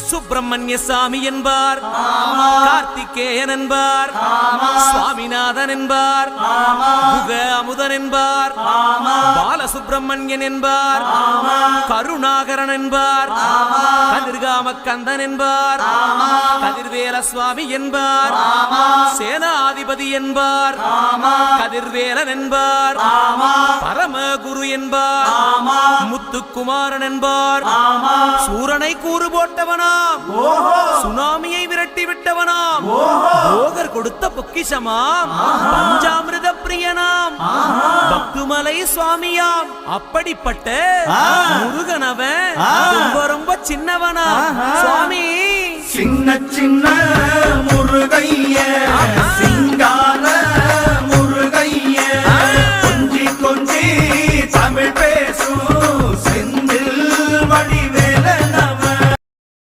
சுப்பிரமணிய சாமி என்பார், கார்த்திகேயன் என்பார், சுவாமிநாதன் என்பார், குக அமுதன் என்பார், பாலசுப்பிரமணியன் என்பார், கருணாகரன் என்பார், கதிர்காம கந்தன் என்பார், கதிர்வேல சுவாமி என்பார், சேனாதிபதி என்பார், கதிர்வேலன் என்பார், பரமகுரு என்பார், முத்துக்குமாரன் என்பார், சூரனை கூறு போட்டவனாம், சுனாமியை விரட்டி விட்டவனாம், போகர் கொடுத்த பொக்கிஷமாம், பஞ்சாமிர்த பிரியனாம், பக்துமலை சுவாமியாம். அப்படிப்பட்ட முருகனவன் ரொம்ப ரொம்ப சின்னவனா சுவாமி. சின்ன சின்ன முருகைய